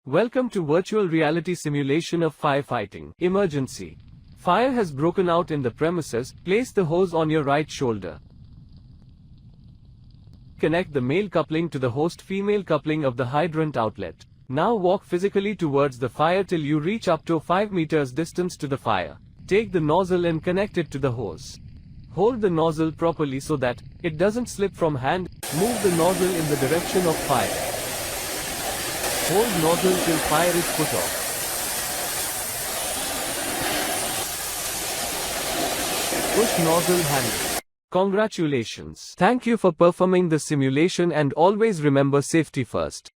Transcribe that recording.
Welcome to virtual reality simulation of firefighting. Emergency. Fire has broken out in the premises. Place the hose on your right shoulder. Connect the male coupling to the hosed female coupling of the hydrant outlet. Now walk physically towards the fire till you reach up to 5 meters distance to the fire. Take the nozzle and connect it to the hose. Hold the nozzle properly so that it doesn't slip from hand. Move the nozzle in the direction of fire. Hold nozzle till fire is put off. Push nozzle handle. Congratulations. Thank you for performing the simulation, and always remember safety first.